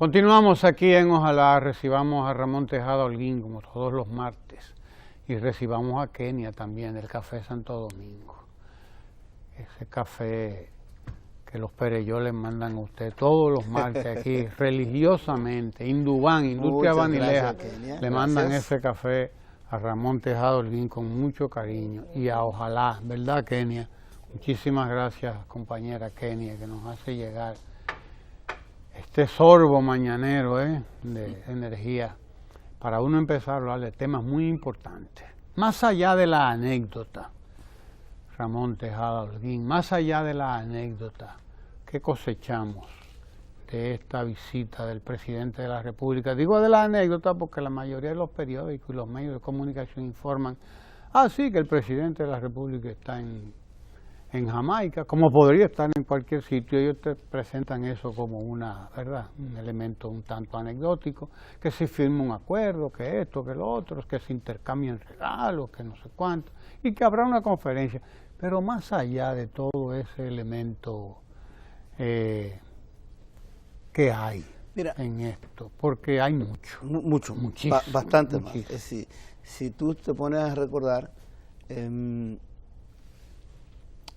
Continuamos aquí en Ojalá. Recibamos a Ramón Tejada Holguín como todos los martes y recibamos a Kenia también del Café Santo Domingo. Ese café que los Pereyó les mandan a usted todos los martes aquí religiosamente. Indubán, Industria Banileja, le mandan ese café a Ramón Tejada Holguín con mucho cariño y a Ojalá, ¿verdad, Kenia? Muchísimas gracias, compañera Kenia, que nos hace llegar este sorbo mañanero de energía para uno empezar a hablar de temas muy importantes. Más allá de la anécdota, Ramón Tejada Holguín, más allá de la anécdota, ¿qué cosechamos de esta visita del presidente de la República? Digo de la anécdota porque la mayoría de los periódicos y los medios de comunicación informan, sí, que el presidente de la República está en Jamaica, como podría estar en cualquier sitio. Ellos te presentan eso como ¿verdad? Un elemento un tanto anecdótico, que se firma un acuerdo, que esto, que lo otro, que se intercambian regalos, que no sé cuánto, y que habrá una conferencia. Pero más allá de todo ese elemento que hay en esto, porque hay mucho, muchísimo, bastante muchísimo. Más. Si tú te pones a recordar,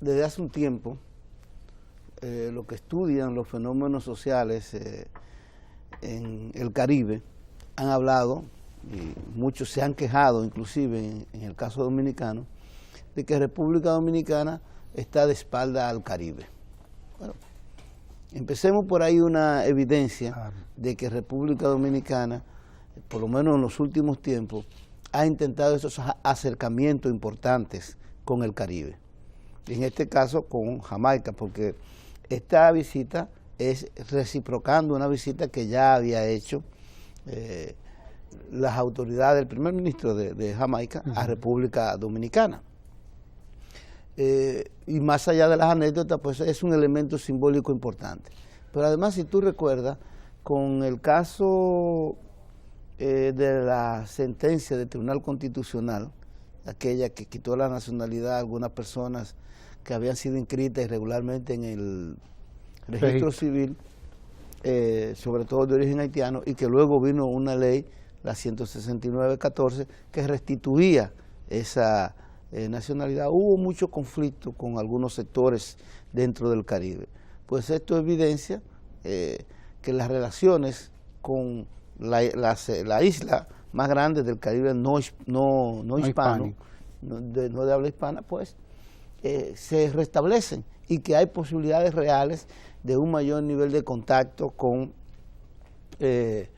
desde hace un tiempo, lo que estudian los fenómenos sociales en el Caribe han hablado, y muchos se han quejado, inclusive en el caso dominicano, de que República Dominicana está de espalda al Caribe. Bueno, empecemos por ahí una evidencia de que República Dominicana, por lo menos en los últimos tiempos, ha intentado esos acercamientos importantes con el Caribe. En este caso con Jamaica, porque esta visita es reciprocando una visita que ya había hecho las autoridades del primer ministro de Jamaica a República Dominicana. Y más allá de las anécdotas, pues es un elemento simbólico importante. Pero además, si tú recuerdas, con el caso de la sentencia del Tribunal Constitucional, aquella que quitó la nacionalidad a algunas personas que habían sido inscritas irregularmente en el registro civil, sobre todo de origen haitiano, y que luego vino una ley, la 169-14, que restituía esa nacionalidad. Hubo mucho conflicto con algunos sectores dentro del Caribe. Pues esto evidencia que las relaciones con la isla más grande del Caribe no hispano, no de habla hispana, pues se restablecen y que hay posibilidades reales de un mayor nivel de contacto con el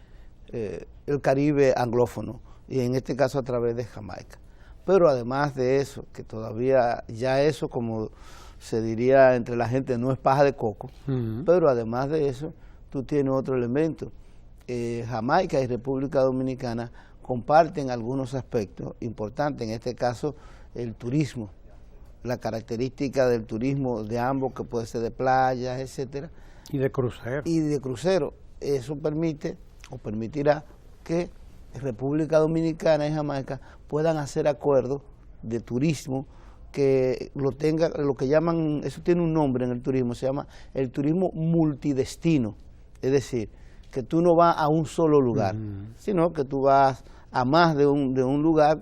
Caribe anglófono, y en este caso a través de Jamaica. Pero además de eso, que todavía ya eso, como se diría entre la gente, no es paja de coco, pero además de eso, tú tienes otro elemento. Jamaica y República Dominicana comparten algunos aspectos importantes, en este caso el turismo, la característica del turismo de ambos, que puede ser de playas, etcétera, y de crucero. Y de crucero. Eso permite o permitirá que República Dominicana y Jamaica puedan hacer acuerdos de turismo que lo que llaman, eso tiene un nombre en el turismo, se llama el turismo multidestino. Es decir, que tú no vas a un solo lugar, sino que tú vas a más de un lugar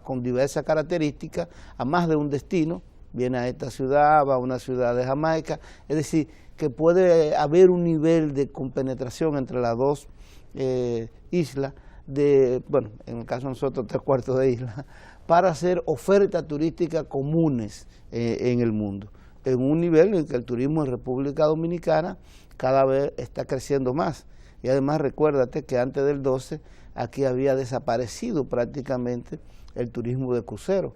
con diversas características, a más de un destino. Viene a esta ciudad, va a una ciudad de Jamaica, es decir, que puede haber un nivel de compenetración entre las dos islas, bueno, en el caso de nosotros 3/4 de isla, para hacer ofertas turísticas comunes en el mundo, en un nivel en que el turismo en República Dominicana cada vez está creciendo más. Y además recuérdate que antes del 12 aquí había desaparecido prácticamente el turismo de crucero,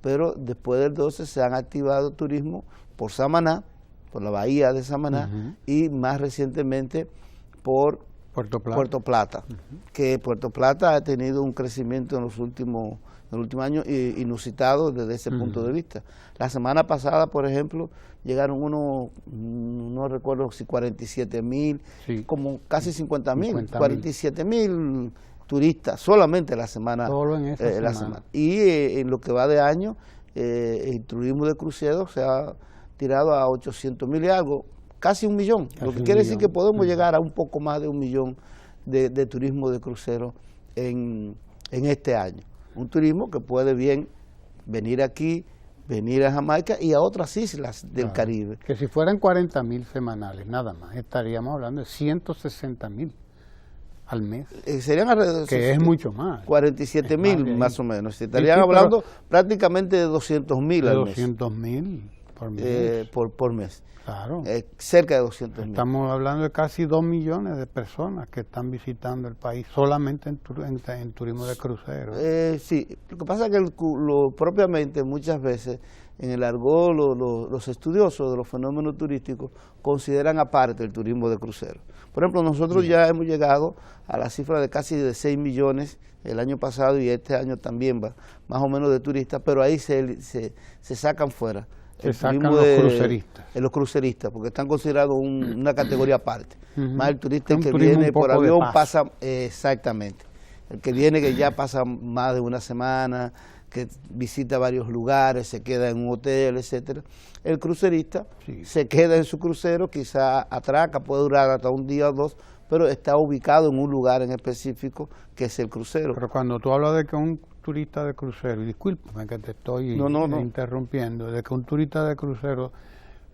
pero después del 12 se han activado turismo por Samaná, por la bahía de Samaná, y más recientemente por Puerto Plata, que Puerto Plata ha tenido un crecimiento en los últimos años inusitado desde ese punto de vista. La semana pasada, por ejemplo, llegaron no recuerdo si 47,000, como casi 50,000, 47,000 turistas solamente la semana. Solo en esa semana. Y en lo que va de año, el turismo de crucero se ha tirado a 800,000 y algo, casi 1 millón, lo que quiere decir que podemos llegar a un poco más de 1 millón de turismo de crucero en este año. Un turismo que puede bien venir aquí, venir a Jamaica y a otras islas del Caribe. Que si fueran 40.000 semanales, nada más, estaríamos hablando de 160.000 al mes. Serían alrededor que es mucho más. 47.000 más o menos. Estarían hablando prácticamente de 200.000 al mes. 200.000 por mes. Por mes. Claro. Cerca de 200.000. Estamos hablando de casi 2 millones de personas que están visitando el país solamente en turismo de crucero. Sí, lo que pasa es que propiamente muchas veces en el argot los estudiosos de los fenómenos turísticos consideran aparte el turismo de crucero. Por ejemplo, nosotros ya hemos llegado a la cifra de casi de 6 millones el año pasado y este año también va más o menos de turistas, pero ahí se sacan fuera. Se sacan los cruceristas. Los cruceristas, porque están considerados una categoría aparte. Más el turista que turismo viene por avión pasa, exactamente. El que viene que ya pasa más de una semana, que visita varios lugares, se queda en un hotel, etcétera. El crucerista se queda en su crucero, quizá atraca, puede durar hasta un día o dos, pero está ubicado en un lugar en específico que es el crucero. Pero cuando tú hablas de que un turista de crucero, y discúlpame que te estoy interrumpiendo, de que un turista de crucero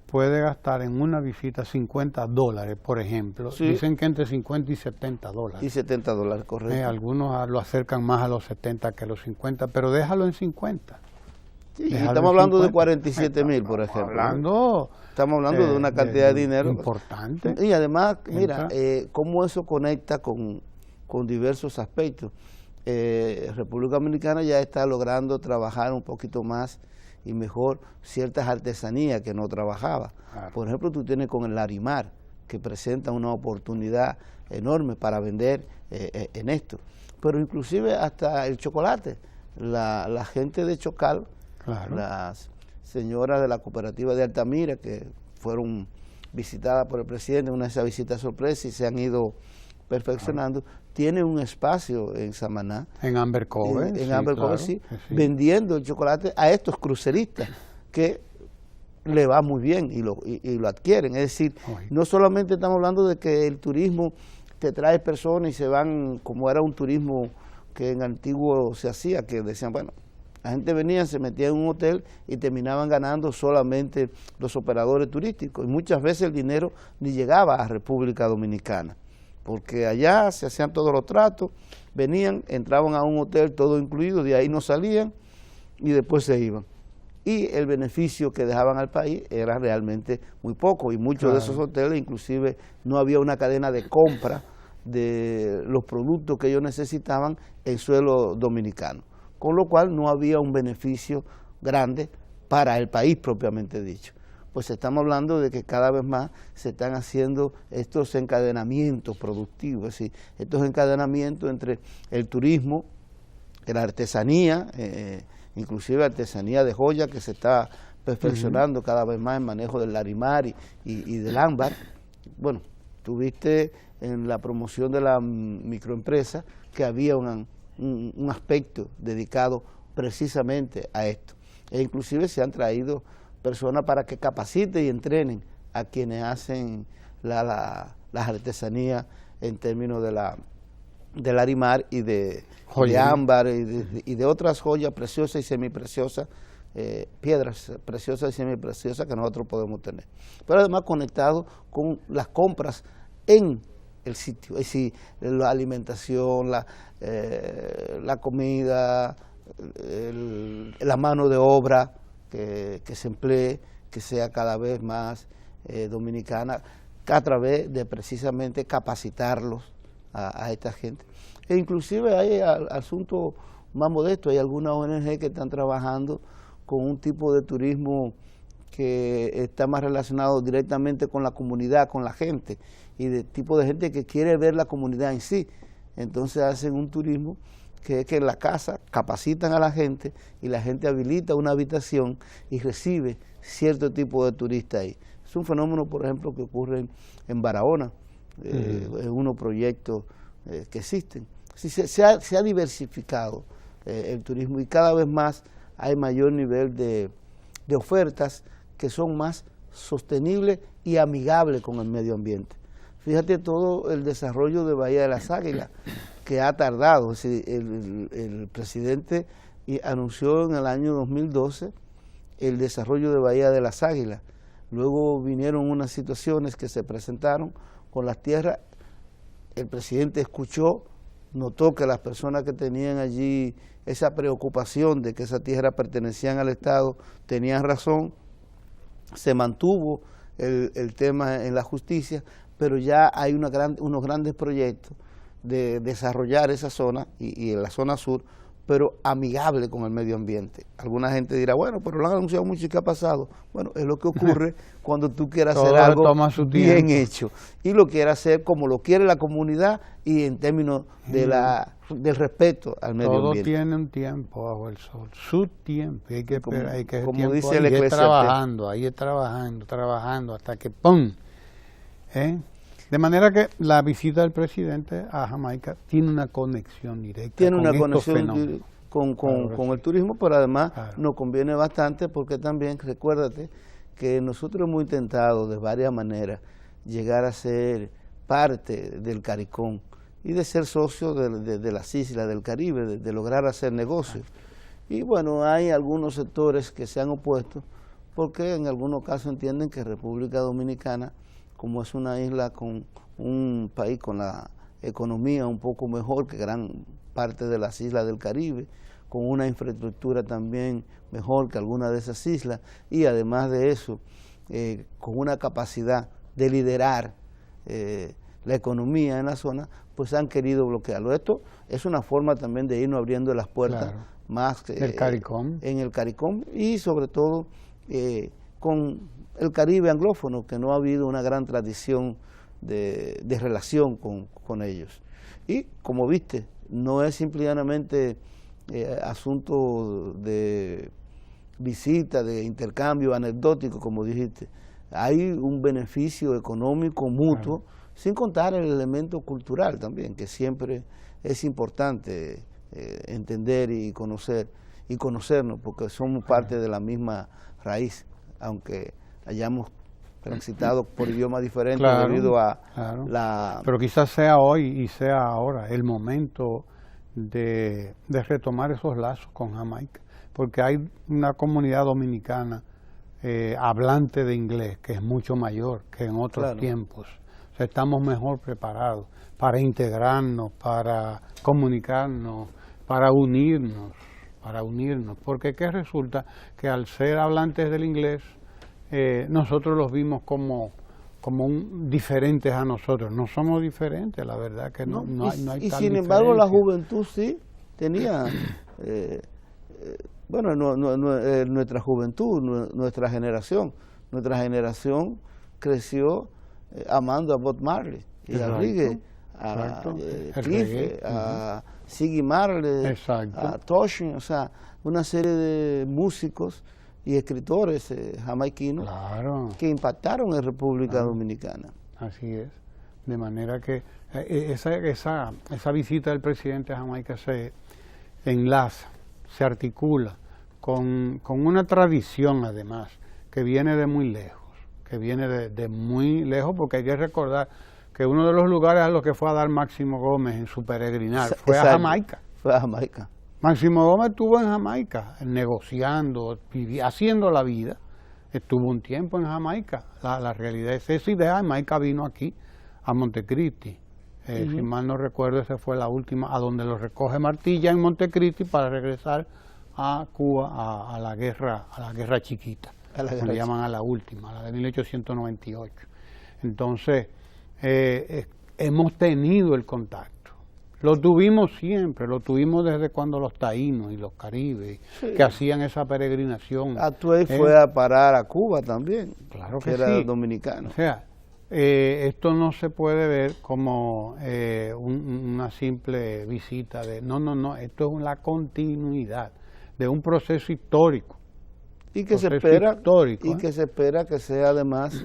puede gastar en una visita $50, por ejemplo. Sí. Dicen que entre 50 y $70. Y $70, correcto. Algunos lo acercan más a los 70 que a los 50, pero déjalo en 50. Sí, estamos hablando de 47.000, por ejemplo. Estamos hablando de una cantidad de dinero importante. Y además, mira, cómo eso conecta con diversos aspectos. República Dominicana ya está logrando trabajar un poquito más y mejor ciertas artesanías que no trabajaba. Claro. Por ejemplo, tú tienes con el larimar, que presenta una oportunidad enorme para vender en esto. Pero inclusive hasta el chocolate. La gente de Chocal, claro, las señoras de la cooperativa de Altamira, que fueron visitadas por el presidente, una de esas visitas sorpresa y se han ido perfeccionando, tiene un espacio en Samaná. En Amber Cove. En Amber Cove, sí, vendiendo el chocolate a estos cruceristas que le va muy bien y lo adquieren. Es decir, no solamente estamos hablando de que el turismo te trae personas y se van, como era un turismo que en antiguo se hacía, que decían, bueno, la gente venía, se metía en un hotel y terminaban ganando solamente los operadores turísticos. Y muchas veces el dinero ni llegaba a República Dominicana, porque allá se hacían todos los tratos, venían, entraban a un hotel todo incluido, de ahí no salían y después se iban. Y el beneficio que dejaban al país era realmente muy poco, y muchos de esos hoteles inclusive no había una cadena de compra de los productos que ellos necesitaban en suelo dominicano, con lo cual no había un beneficio grande para el país propiamente dicho. Pues estamos hablando de que cada vez más se están haciendo estos encadenamientos productivos, es decir, estos encadenamientos entre el turismo, la artesanía, inclusive artesanía de joya que se está perfeccionando cada vez más en manejo del larimar y del ámbar. Bueno, tuviste en la promoción de la microempresa que había un aspecto dedicado precisamente a esto, e inclusive se han traído personas para que capaciten y entrenen a quienes hacen las artesanías en términos del larimar y de ámbar y de otras joyas preciosas y semipreciosas, piedras preciosas y semipreciosas que nosotros podemos tener. Pero además conectado con las compras en el sitio, es decir, la alimentación, la comida, la mano de obra que se emplee, que sea cada vez más dominicana, a través de precisamente capacitarlos a esta gente. E inclusive hay asuntos más modestos, hay algunas ONG que están trabajando con un tipo de turismo que está más relacionado directamente con la comunidad, con la gente, y de tipo de gente que quiere ver la comunidad en sí. Entonces hacen un turismo que es que en la casa capacitan a la gente y la gente habilita una habitación y recibe cierto tipo de turista ahí. Es un fenómeno, por ejemplo, que ocurre en Barahona, en unos proyectos que existen. Se ha diversificado el turismo y cada vez más hay mayor nivel de ofertas que son más sostenible y amigable con el medio ambiente. Fíjate todo el desarrollo de Bahía de las Águilas, que ha tardado. Es decir, el presidente anunció en el año 2012 el desarrollo de Bahía de las Águilas. Luego vinieron unas situaciones que se presentaron con las tierras. El presidente escuchó, notó que las personas que tenían allí esa preocupación de que esas tierras pertenecían al Estado tenían razón, se mantuvo el tema en la justicia, pero ya hay unos grandes proyectos de desarrollar esa zona y en la zona sur, pero amigable con el medio ambiente. Alguna gente dirá, bueno, pero lo han anunciado mucho y ¿qué ha pasado? Bueno, es lo que ocurre cuando tú quieres hacer algo bien hecho y lo quieres hacer como lo quiere la comunidad y en términos de del respeto al medio ambiente. Todo tiene un tiempo bajo el sol, su tiempo, hay que esperar, hay que como dice el Eclesiastés, ahí es trabajando hasta que ¡pum! De manera que la visita del presidente a Jamaica tiene una conexión directa. Tiene una conexión con el turismo, pero además nos conviene bastante porque también, recuérdate, que nosotros hemos intentado de varias maneras llegar a ser parte del CARICOM y de ser socios de las islas del Caribe, de lograr hacer negocios. Y bueno, hay algunos sectores que se han opuesto porque en algunos casos entienden que República Dominicana, como es una isla con un país con la economía un poco mejor que gran parte de las islas del Caribe, con una infraestructura también mejor que algunas de esas islas, y además de eso, con una capacidad de liderar la economía en la zona, pues han querido bloquearlo. Esto es una forma también de irnos abriendo las puertas más del CARICOM. En el CARICOM y sobre todo con el Caribe anglófono, que no ha habido una gran tradición de relación con ellos. Y como viste, no es simplemente asunto de visita, de intercambio anecdótico, como dijiste. Hay un beneficio económico mutuo, sin contar el elemento cultural también, que siempre es importante entender y conocernos, porque somos parte de la misma raíz, aunque hayamos transitado por idiomas diferentes debido a la... Pero quizás sea hoy y sea ahora el momento de retomar esos lazos con Jamaica, porque hay una comunidad dominicana hablante de inglés que es mucho mayor que en otros tiempos. O sea, estamos mejor preparados para integrarnos, para comunicarnos, para unirnos, porque ¿qué resulta? Que al ser hablantes del inglés, nosotros los vimos como diferentes a nosotros. No somos diferentes, la verdad que no hay y tal sin embargo diferencia. la juventud sí tenía bueno, nuestra juventud, nuestra generación creció amando a Bob Marley y a Reggae, a Cliff, a Ziggy Marley, a Toshin, o sea, una serie de músicos y escritores jamaiquinos que impactaron en República Dominicana. Así es, de manera que esa visita del presidente a Jamaica se enlaza, se articula con una tradición además que viene de muy lejos, porque hay que recordar que uno de los lugares a los que fue a dar Máximo Gómez en su peregrinar fue a Jamaica. Fue a Jamaica. Máximo Gómez estuvo en Jamaica, negociando, haciendo la vida. Estuvo un tiempo en Jamaica. La realidad es esa, y de Jamaica vino aquí, a Montecristi. Si mal no recuerdo, esa fue la última, a donde lo recoge Martilla en Montecristi para regresar a Cuba a la guerra chiquita. Le llaman a la última, a la de 1898. Entonces, hemos tenido el contacto. Lo tuvimos siempre, lo tuvimos desde cuando los taínos y los caribes que hacían esa peregrinación. Atuey fue a parar a Cuba también, claro que era dominicano. O sea, esto no se puede ver como una simple visita de... No, esto es la continuidad de un proceso histórico. Y que se espera que sea además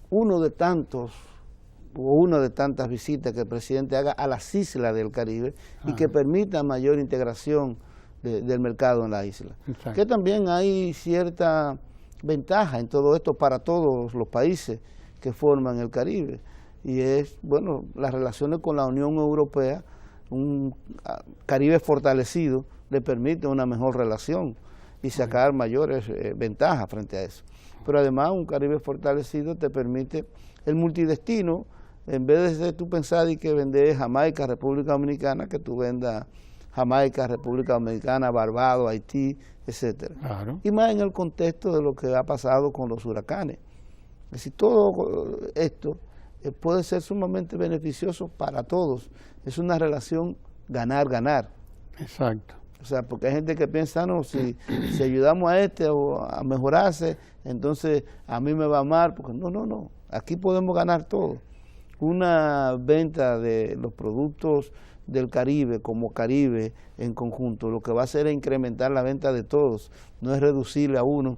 una de tantas visitas que el presidente haga a las islas del Caribe y que permita mayor integración del mercado en la isla. Que también hay cierta ventaja en todo esto para todos los países que forman el Caribe. Y es, bueno, las relaciones con la Unión Europea, un Caribe fortalecido, le permite una mejor relación y sacar mayores ventajas frente a eso. Pero además un Caribe fortalecido te permite el multidestino, en vez de tú pensar y que vender Jamaica, República Dominicana, que tú vendas Jamaica, República Dominicana, Barbados, Haití, etcétera. Claro. Y más en el contexto de lo que ha pasado con los huracanes. Es decir, todo esto puede ser sumamente beneficioso para todos. Es una relación ganar-ganar. Exacto. O sea, porque hay gente que piensa, no, si ayudamos a este a mejorarse, entonces a mí me va mal, porque no, aquí podemos ganar todo. Una venta de los productos del Caribe como Caribe en conjunto, lo que va a hacer es incrementar la venta de todos, no es reducirle a uno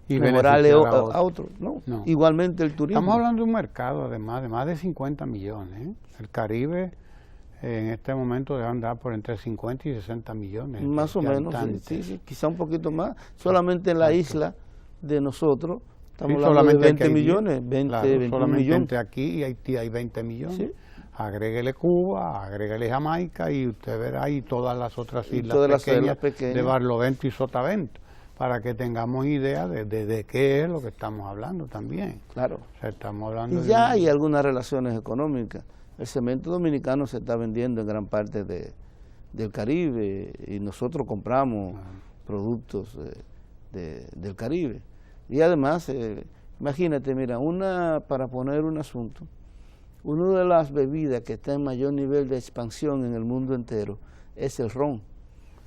y mejorarle a otro. No. Igualmente el turismo. Estamos hablando de un mercado además de más de 50 millones. El Caribe en este momento debe andar por entre 50 y 60 millones. Más o menos, sí, quizá un poquito más. Solamente en la isla de nosotros estamos hablando de 20 millones, 21 millones. Entre aquí y Haití hay 20 millones. ¿Sí? Agréguele Cuba, agréguele Jamaica y usted verá ahí todas las otras islas pequeñas de Barlovento y Sotavento, para que tengamos idea de qué es lo que estamos hablando también. Claro. O sea, estamos hablando y ya hay algunas relaciones económicas. El cemento dominicano se está vendiendo en gran parte del Caribe y nosotros compramos productos del Caribe. Y además, imagínate, mira, para poner un asunto, una de las bebidas que está en mayor nivel de expansión en el mundo entero es el ron.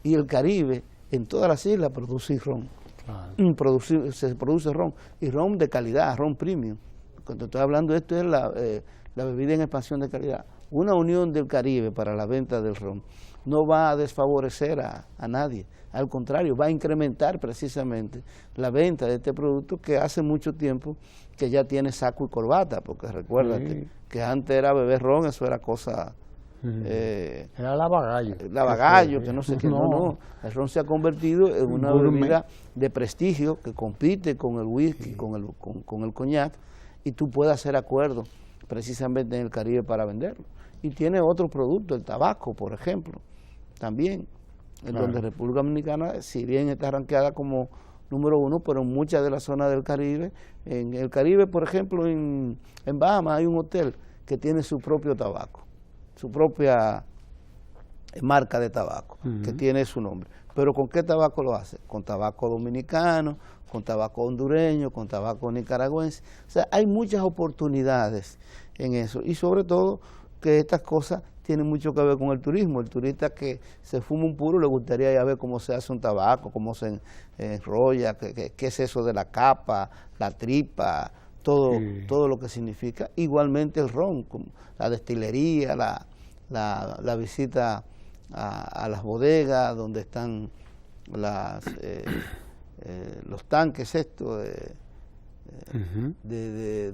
Y el Caribe, en todas las islas, produce ron. Claro. Se produce ron. Y ron de calidad, ron premium. Cuando estoy hablando de esto es la bebida en expansión de calidad. Una unión del Caribe para la venta del ron no va a desfavorecer a nadie. Al contrario, va a incrementar precisamente la venta de este producto que hace mucho tiempo que ya tiene saco y corbata, porque recuérdate que antes era beber ron, eso era cosa... era lavagallo. Lavagallo, que no sé qué. No. El ron se ha convertido en una bebida de prestigio que compite con el whisky, con el coñac, y tú puedes hacer acuerdos precisamente en el Caribe para venderlo. Y tiene otros productos, el tabaco, por ejemplo, también, en donde República Dominicana, si bien está ranqueada como número 1, pero en muchas de las zonas del Caribe, en el Caribe, por ejemplo, en Bahamas hay un hotel que tiene su propio tabaco, su propia marca de tabaco, que tiene su nombre. Pero ¿con qué tabaco lo hace? Con tabaco dominicano, con tabaco hondureño, con tabaco nicaragüense. O sea, hay muchas oportunidades en eso. Y sobre todo que estas cosas tienen mucho que ver con el turismo. El turista que se fuma un puro le gustaría ir a ver cómo se hace un tabaco, cómo se enrolla, qué es eso de la capa, la tripa, todo lo que significa. Igualmente el ron, la destilería, la visita a las bodegas donde están los tanques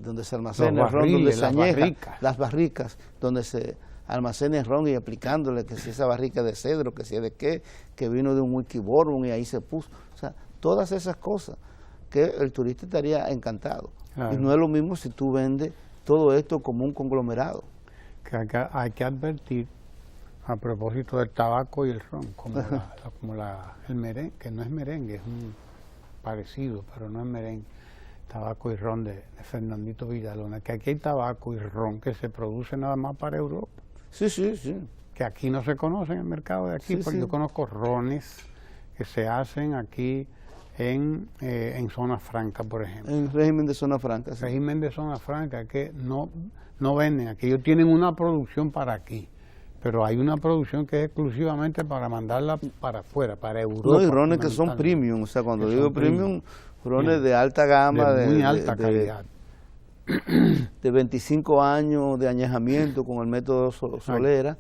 donde se almacena el ron, donde se añeja, las barricas, donde se almacena el ron y aplicándole que si esa barrica de cedro, que si es de qué, que vino de un whisky bourbon y ahí se puso. O sea, todas esas cosas que el turista estaría encantado. Claro. Y no es lo mismo si tú vendes todo esto como un conglomerado. Que hay que advertir, a propósito del tabaco y el ron, como el merengue, que no es merengue, es un parecido, pero no es merengue, tabaco y ron de Fernandito Villalona, que aquí hay tabaco y ron que se produce nada más para Europa. Sí. Que aquí no se conoce en el mercado de aquí, porque yo conozco rones que se hacen aquí en zona franca, por ejemplo. En régimen de zona franca. Sí. Régimen de zona franca que no venden aquí, ellos tienen una producción para aquí. Pero hay una producción que es exclusivamente para mandarla para afuera, para Europa. No, y rones que son premium, o sea, cuando digo premium, rones de alta gama, de muy alta calidad. De 25 años de añejamiento con el método Solera,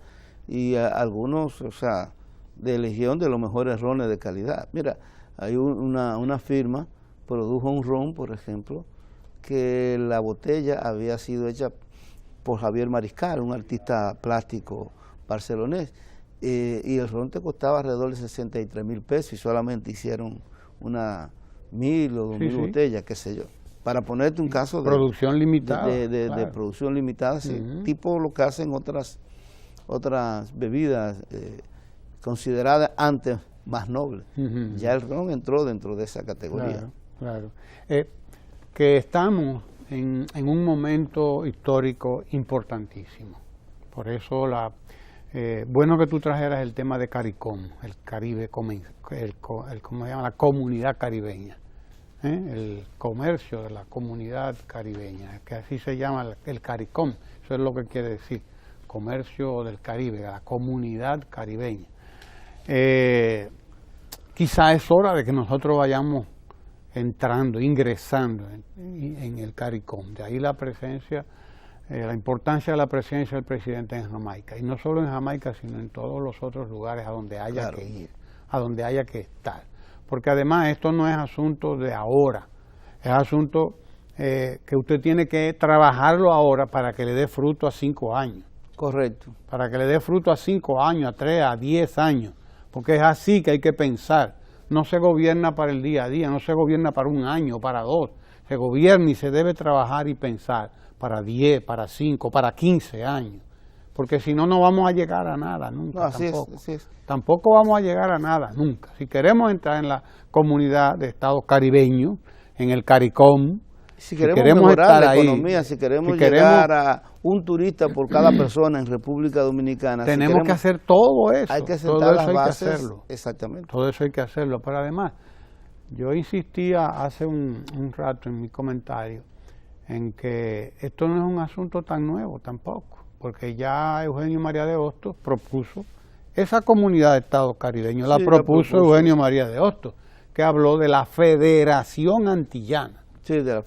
y algunos, o sea, de elección de los mejores rones de calidad. Mira, hay una firma, produjo un ron, por ejemplo, que la botella había sido hecha por Javier Mariscal, un artista plástico barcelonés, y el ron te costaba alrededor de 63,000 pesos y solamente hicieron una 1.000 o 2.000 botellas, qué sé yo. Para ponerte un caso de producción limitada, de producción limitada, sí, tipo lo que hacen otras bebidas consideradas antes más nobles. Ya el ron entró dentro de esa categoría. Claro. Que estamos en un momento histórico importantísimo. Por eso bueno que tú trajeras el tema de CARICOM, el Caribe, ¿cómo se llama? La comunidad caribeña. El comercio de la comunidad caribeña, que así se llama el CARICOM, eso es lo que quiere decir, comercio del Caribe, la comunidad caribeña. Quizá es hora de que nosotros vayamos entrando, ingresando en el CARICOM, de ahí la presencia, la importancia de la presencia del presidente en Jamaica, y no solo en Jamaica, sino en todos los otros lugares a donde haya que ir, a donde haya que estar. Porque además esto no es asunto de ahora, es asunto que usted tiene que trabajarlo ahora para que le dé fruto a 5 años. Correcto. Para que le dé fruto a 5 años, a 3, a 10 años, porque es así que hay que pensar. No se gobierna para el día a día, no se gobierna para 1 año, para 2, se gobierna y se debe trabajar y pensar para 10, para 5, para 15 años. Porque si no, no vamos a llegar a nada nunca. No, así es. Tampoco vamos a llegar a nada nunca. Si queremos entrar en la comunidad de estados caribeños, en el CARICOM, si queremos mejorar la economía, si queremos llegar a un turista por cada persona en República Dominicana, tenemos que hacer todo eso. Hay que sentar las bases. Hay que hacerlo. Exactamente. Todo eso hay que hacerlo. Pero además, yo insistía hace un rato en mi comentario en que esto no es un asunto tan nuevo tampoco, porque ya Eugenio María de Hostos propuso esa comunidad de estados caribeños, la propuso Eugenio María de Hostos, que habló de la Federación Antillana. Sí, de la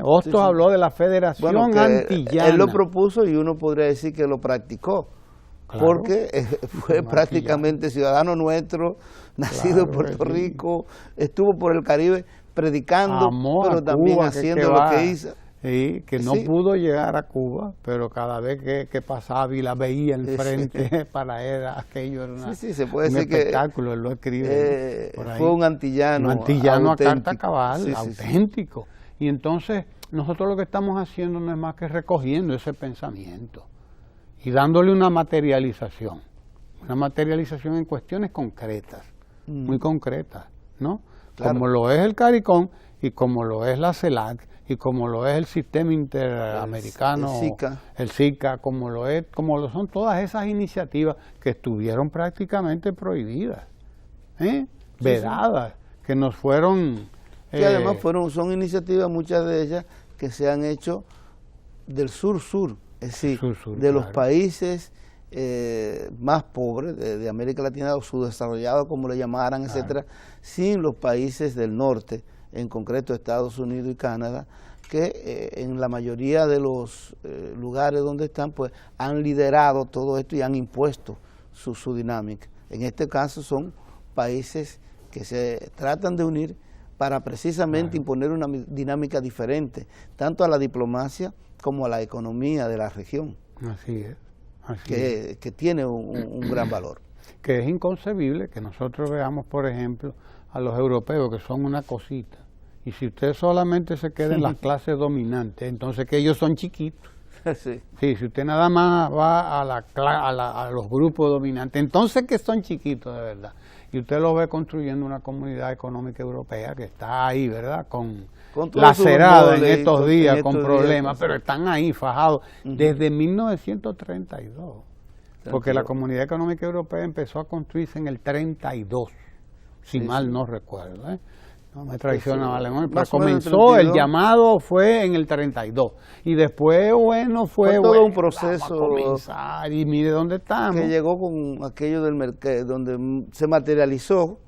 Hostos habló de la Federación Antillana. Él lo propuso y uno podría decir que lo practicó, claro, porque fue prácticamente ciudadano nuestro, nacido en Puerto Rico, estuvo por el Caribe predicando, pero también haciendo lo que hizo. Sí, que no pudo llegar a Cuba, pero cada vez que pasaba y la veía enfrente, para él aquello era se puede un decir espectáculo, él lo escribe por ahí. Fue un antillano a carta cabal, auténtico. Y entonces nosotros lo que estamos haciendo no es más que recogiendo ese pensamiento y dándole una materialización en cuestiones concretas, muy concretas, ¿no? Claro. Como lo es el CARICOM y como lo es la CELAC y como lo es el Sistema Interamericano, el SICA, como lo son todas esas iniciativas que estuvieron prácticamente prohibidas, vedadas, que nos fueron... que además son iniciativas, muchas de ellas, que se han hecho del sur-sur, es decir, de los países más pobres de América Latina o subdesarrollados, como le llamaran, etcétera, sin los países del norte, en concreto Estados Unidos y Canadá, que en la mayoría de los lugares donde están, pues han liderado todo esto y han impuesto su dinámica. En este caso son países que se tratan de unir para precisamente imponer una dinámica diferente, tanto a la diplomacia como a la economía de la región. Así es. Que tiene un gran valor. Que es inconcebible que nosotros veamos, por ejemplo, a los europeos que son una cosita, y si usted solamente se queda en las clases dominantes, entonces que ellos son chiquitos. Sí, si usted nada más va a los grupos dominantes, entonces que son chiquitos de verdad. Y usted lo ve construyendo una comunidad económica europea que está ahí, ¿verdad? Lacerada en estos días, con problemas, pero están ahí fajados desde 1932. Porque la Comunidad Económica Europea empezó a construirse en el 32, si mal no recuerdo, no me traiciona Alemania, pero comenzó, el llamado fue en el 32, y después, fue todo un proceso, vamos a comenzar, y mire dónde estamos. Que llegó con aquello del mercado, donde se materializó,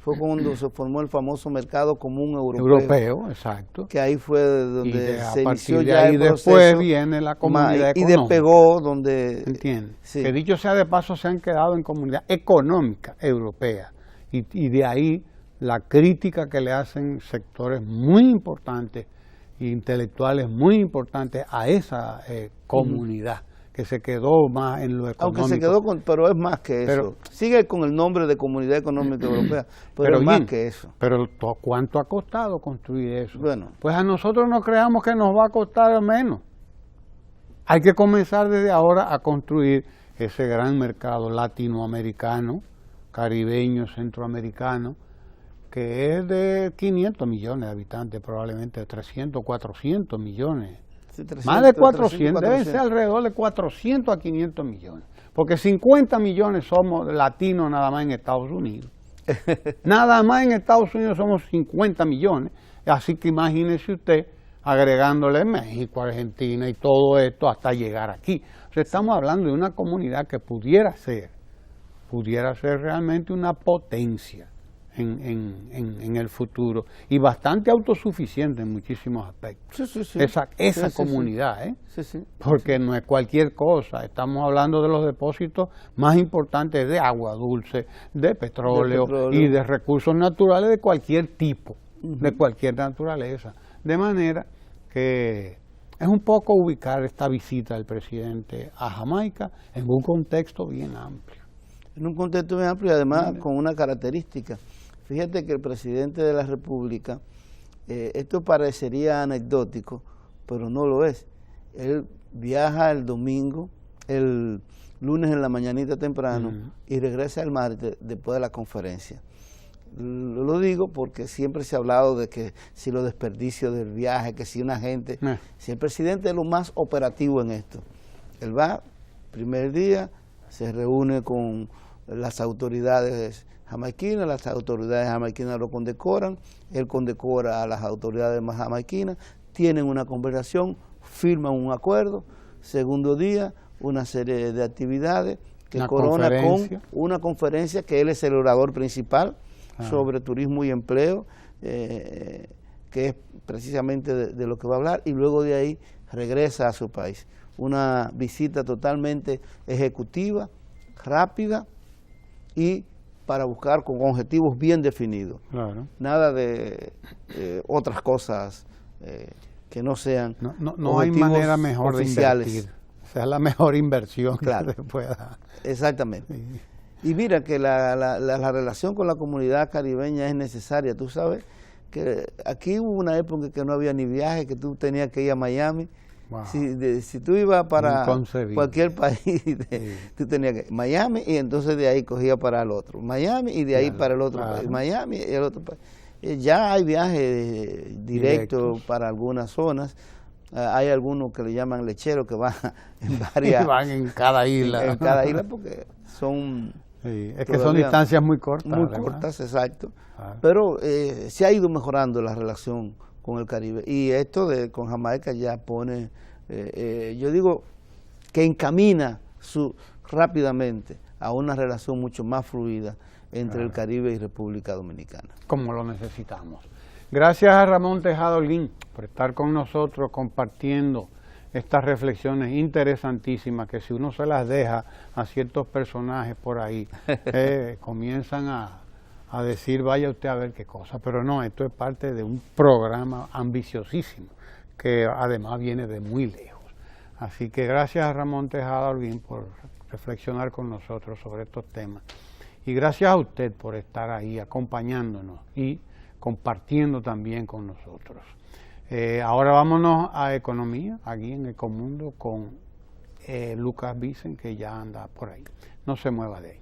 fue cuando se formó el famoso mercado común europeo. Exacto. Que ahí fue donde se inició ya el proceso. Después viene la comunidad económica. Y despegó donde... ¿Entiendes? Sí. Que dicho sea de paso, se han quedado en comunidad económica europea, y de ahí la crítica que le hacen sectores muy importantes, intelectuales muy importantes a esa comunidad, que se quedó más en lo económico. Aunque se quedó pero es más que eso. Sigue con el nombre de Comunidad Económica Europea, pero es más que eso. Pero ¿cuánto ha costado construir eso? Bueno. Pues a nosotros no creamos que nos va a costar menos. Hay que comenzar desde ahora a construir ese gran mercado latinoamericano, caribeño, centroamericano, que es de 500 millones de habitantes, probablemente de 300, 400 millones. Sí, 300, más de 400, debe ser alrededor de 400 a 500 millones, porque 50 millones somos latinos nada más en Estados Unidos. Nada más en Estados Unidos somos 50 millones, así que imagínese usted agregándole México, Argentina y todo esto hasta llegar aquí. O sea, estamos hablando de una comunidad que pudiera ser realmente una potencia en el futuro y bastante autosuficiente en muchísimos aspectos. Sí. Esa comunidad, porque no es cualquier cosa. Estamos hablando de los depósitos más importantes de agua dulce, de petróleo y de recursos naturales de cualquier tipo, de cualquier naturaleza. De manera que es un poco ubicar esta visita del presidente a Jamaica en un contexto bien amplio. En un contexto bien amplio y además con una característica. Fíjate que el presidente de la República, esto parecería anecdótico, pero no lo es. Él viaja el domingo, el lunes en la mañanita temprano y regresa el martes después de la conferencia. Lo digo porque siempre se ha hablado de que si los desperdicios del viaje, que si una gente... Si el presidente es lo más operativo en esto. Él va, primer día, se reúne con las autoridades jamaiquinas, las autoridades jamaiquinas lo condecoran, él condecora a las autoridades más jamaiquinas, tienen una conversación, firman un acuerdo, segundo día, una serie de actividades que corona con una conferencia que él es el orador principal sobre turismo y empleo, que es precisamente de lo que va a hablar, y luego de ahí regresa a su país. Una visita totalmente ejecutiva, rápida y para buscar con objetivos bien definidos. Nada de otras cosas que no sean no hay manera mejor oficiales. De invertir. O sea, la mejor inversión que se pueda. Exactamente. Sí. Y mira que la relación con la comunidad caribeña es necesaria. Tú sabes que aquí hubo una época que no había ni viaje, que tú tenías que ir a Miami. Wow. Si tú ibas para cualquier país, tú tenías que Miami y entonces de ahí cogías para el otro, Miami y de ahí para el otro país, Miami y el otro país. Ya hay viajes directos para algunas zonas, hay algunos que le llaman lecheros que van en varias... van en cada isla. En cada isla porque son... es que son distancias muy cortas. Muy cortas, exacto. Pero se ha ido mejorando la relación con el Caribe. Y esto con Jamaica ya pone, yo digo, que encamina rápidamente a una relación mucho más fluida entre el Caribe y República Dominicana. Como lo necesitamos. Gracias a Ramón Tejada Holguín por estar con nosotros compartiendo estas reflexiones interesantísimas que si uno se las deja a ciertos personajes por ahí, comienzan a decir, vaya usted a ver qué cosa, pero no, esto es parte de un programa ambiciosísimo, que además viene de muy lejos. Así que gracias a Ramón Tejada Holguín por reflexionar con nosotros sobre estos temas. Y gracias a usted por estar ahí acompañándonos y compartiendo también con nosotros. Ahora vámonos a Economía, aquí en Ecomundo, con Lucas Vicen, que ya anda por ahí. No se mueva de ahí.